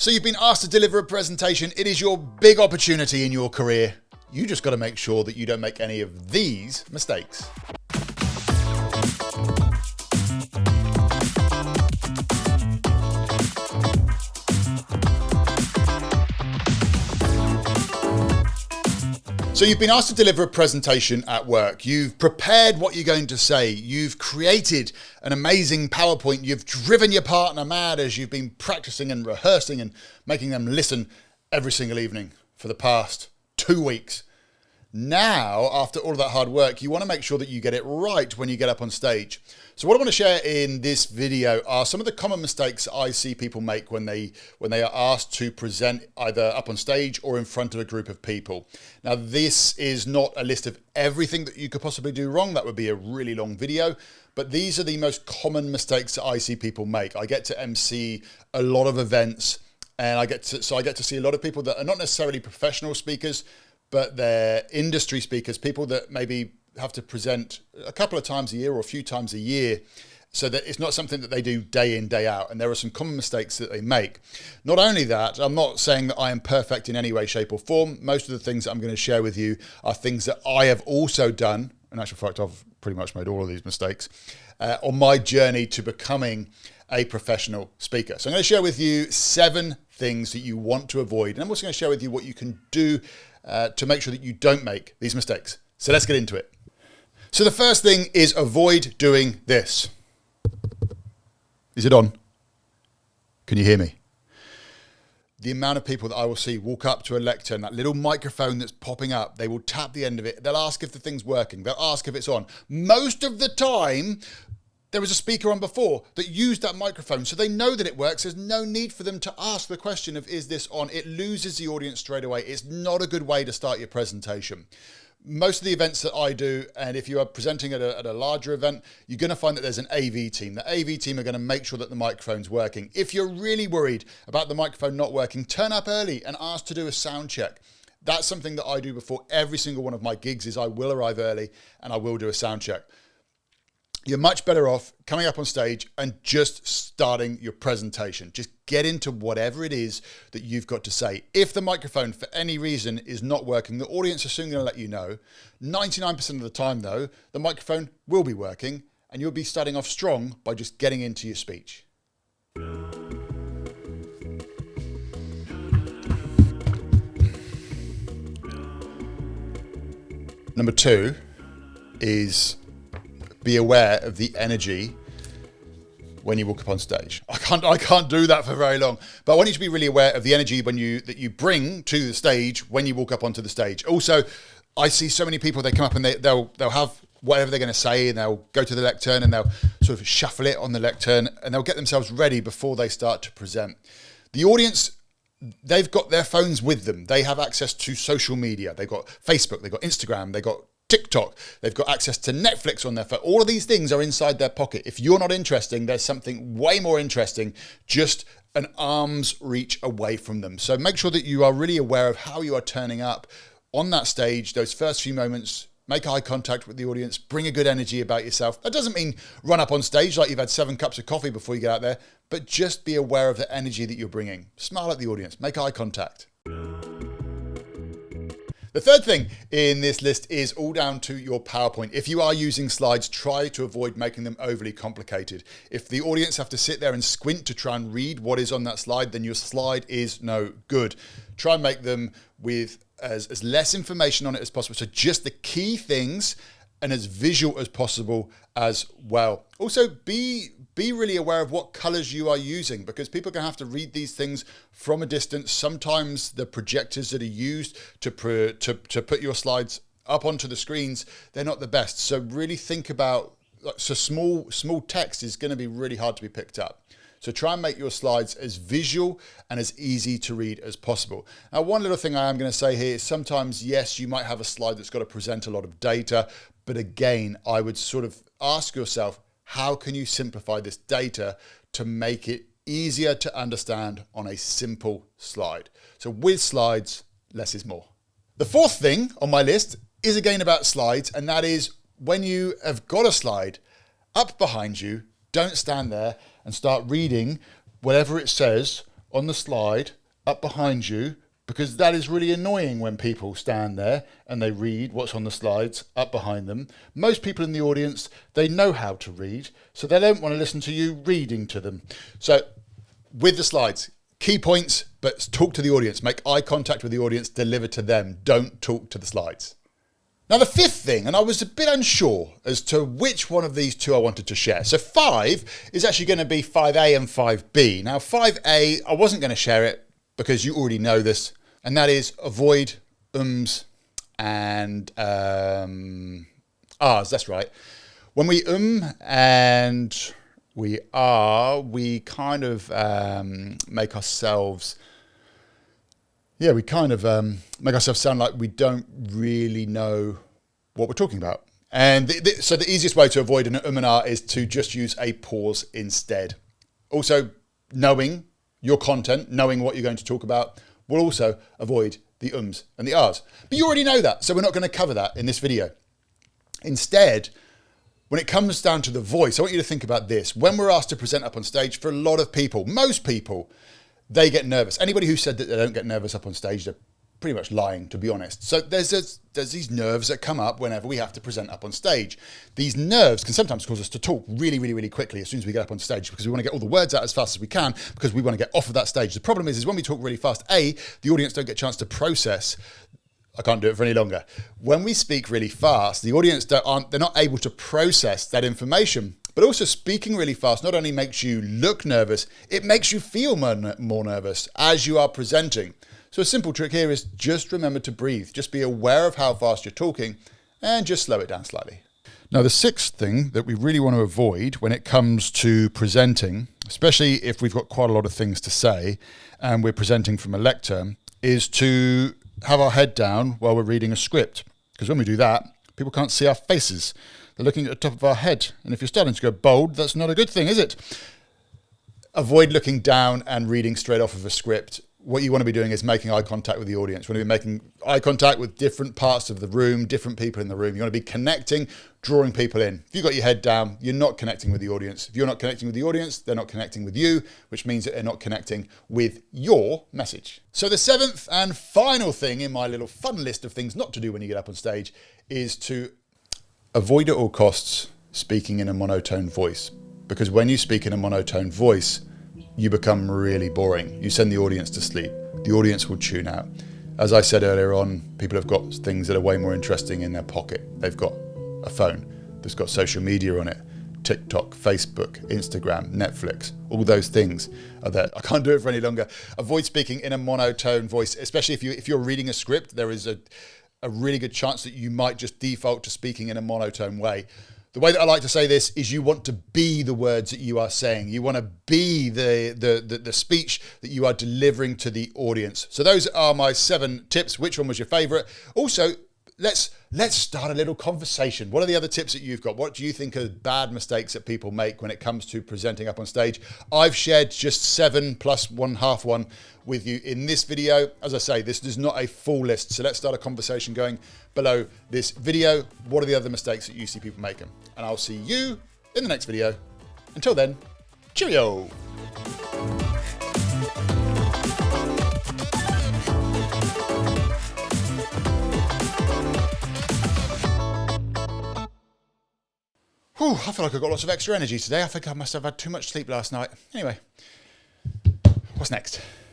So you've been asked to deliver a presentation. It is your big opportunity in your career. You just got to make sure that you don't make any of these mistakes. So you've been asked to deliver a presentation at work. You've prepared what you're going to say. You've created an amazing PowerPoint. You've driven your partner mad as you've been practicing and rehearsing and making them listen every single evening for the past 2 weeks. Now, after all of that hard work, you want to make sure that you get it right when you get up on stage. So what I want to share in this video are some of the common mistakes I see people make when they are asked to present either up on stage or in front of a group of people. Now, this is not a list of everything that you could possibly do wrong. That would be a really long video. But these are the most common mistakes that I see people make. I get to MC a lot of events, and I get to see a lot of people that are not necessarily professional speakers, but they're industry speakers, people that maybe have to present a couple of times a year or a few times a year, so that it's not something that they do day in, day out. And there are some common mistakes that they make. Not only that, I'm not saying that I am perfect in any way, shape or form. Most of the things that I'm going to share with you are things that I have also done. In actual fact, I've pretty much made all of these mistakes on my journey to becoming a professional speaker. So I'm going to share with you 7 things that you want to avoid. And I'm also going to share with you what you can do to make sure that you don't make these mistakes. So let's get into it. So the first thing is avoid doing this. Is it on? Can you hear me? The amount of people that I will see walk up to a lectern, that little microphone that's popping up, they will tap the end of it. They'll ask if the thing's working. They'll ask if it's on. Most of the time, there was a speaker on before that used that microphone, so they know that it works. There's no need for them to ask the question of, is this on? It loses the audience straight away. It's not a good way to start your presentation. Most of the events that I do, and if you are presenting at a larger event, you're going to find that there's an AV team. The AV team are going to make sure that the microphone's working. If you're really worried about the microphone not working, turn up early and ask to do a sound check. That's something that I do before every single one of my gigs. Is I will arrive early and I will do a sound check. You're much better off coming up on stage and just starting your presentation. Just get into whatever it is that you've got to say. If the microphone, for any reason, is not working, the audience are soon going to let you know. 99% of the time, though, the microphone will be working, and you'll be starting off strong by just getting into your speech. Number 2 is be aware of the energy when you walk up on stage. I can't do that for very long, but I want you to be really aware of the energy that you bring to the stage when you walk up onto the stage. Also, I see so many people, they come up and they'll have whatever they're going to say, and they'll go to the lectern and they'll sort of shuffle it on the lectern, and they'll get themselves ready before they start to present. The audience, they've got their phones with them. They have access to social media. They've got Facebook, they've got Instagram, they've got TikTok, they've got access to Netflix on their phone. All of these things are inside their pocket. If you're not interesting, there's something way more interesting just an arm's reach away from them. So make sure that you are really aware of how you are turning up on that stage. Those first few moments, make eye contact with the audience, bring a good energy about yourself. That doesn't mean run up on stage like you've had 7 cups of coffee before you get out there, but just be aware of the energy that you're bringing. Smile at the audience, make eye contact. The third thing in this list is all down to your PowerPoint. If you are using slides, try to avoid making them overly complicated. If the audience have to sit there and squint to try and read what is on that slide, then your slide is no good. Try and make them with as less information on it as possible. So just the key things and as visual as possible as well. Also, be really aware of what colors you are using, because people are going to have to read these things from a distance. Sometimes the projectors that are used to put your slides up onto the screens, they're not the best. So really think about, so small text is going to be really hard to be picked up. So try and make your slides as visual and as easy to read as possible. Now, one little thing I am going to say here is sometimes, yes, you might have a slide that's got to present a lot of data, but again, I would sort of ask yourself, how can you simplify this data to make it easier to understand on a simple slide? So with slides, less is more. The fourth thing on my list is again about slides, and that is when you have got a slide up behind you, don't stand there and start reading whatever it says on the slide up behind you, because that is really annoying when people stand there and they read what's on the slides up behind them. Most people in the audience, they know how to read, so they don't want to listen to you reading to them. So with the slides, key points, but talk to the audience. Make eye contact with the audience, deliver to them. Don't talk to the slides. Now the fifth thing, and I was a bit unsure as to which one of these two I wanted to share. So 5 is actually going to be 5A and 5B. Now 5A, I wasn't going to share it because you already know this, and that is avoid ums and ahs. That's right. When we and we are, we kind of make ourselves, make ourselves sound like we don't really know what we're talking about. And so the easiest way to avoid an and ah is to just use a pause instead. Also, knowing your content, knowing what you're going to talk about, will also avoid the ums and the ahs. But you already know that, so we're not going to cover that in this video. Instead, when it comes down to the voice, I want you to think about this. When we're asked to present up on stage, for a lot of people, most people, they get nervous. Anybody who said that they don't get nervous up on stage, they're pretty much lying, to be honest. So there's these nerves that come up whenever we have to present up on stage. These nerves can sometimes cause us to talk really, really, really quickly as soon as we get up on stage, because we want to get all the words out as fast as we can, because we want to get off of that stage. The problem is when we talk really fast, the audience don't get a chance to process. I can't do it for any longer. When we speak really fast, the audience they're not able to process that information. But also, speaking really fast not only makes you look nervous, it makes you feel more nervous as you are presenting. So a simple trick here is just remember to breathe. Just be aware of how fast you're talking and just slow it down slightly. Now, the sixth thing that we really want to avoid when it comes to presenting, especially if we've got quite a lot of things to say and we're presenting from a lectern, is to have our head down while we're reading a script. Because when we do that, people can't see our faces. They're looking at the top of our head. And if you're starting to go bold, that's not a good thing, is it? Avoid looking down and reading straight off of a script. What you want to be doing is making eye contact with the audience. You want to be making eye contact with different parts of the room, different people in the room. You want to be connecting, drawing people in. If you've got your head down, you're not connecting with the audience. If you're not connecting with the audience, they're not connecting with you, which means that they're not connecting with your message. So the seventh and final thing in my little fun list of things not to do when you get up on stage is to avoid at all costs speaking in a monotone voice. Because when you speak in a monotone voice, you become really boring. You send the audience to sleep. The audience will tune out. As I said earlier on, people have got things that are way more interesting in their pocket. They've got a phone that's got social media on it. TikTok, Facebook, Instagram, Netflix, all those things are there. I can't do it for any longer. Avoid speaking in a monotone voice, especially if you're reading a script. There is a really good chance that you might just default to speaking in a monotone way. The way that I like to say this is you want to be the words that you are saying. You want to be the speech that you are delivering to the audience. So those are my 7 tips. Which one was your favorite? Also, let's start a little conversation. What are the other tips that you've got? What do you think are bad mistakes that people make when it comes to presenting up on stage? I've shared just 7 plus one half one with you in this video. As I say, this is not a full list. So let's start a conversation going below this video. What are the other mistakes that you see people making? And I'll see you in the next video. Until then, cheerio. Whew, I feel like I've got lots of extra energy today. I think I must have had too much sleep last night. Anyway, what's next?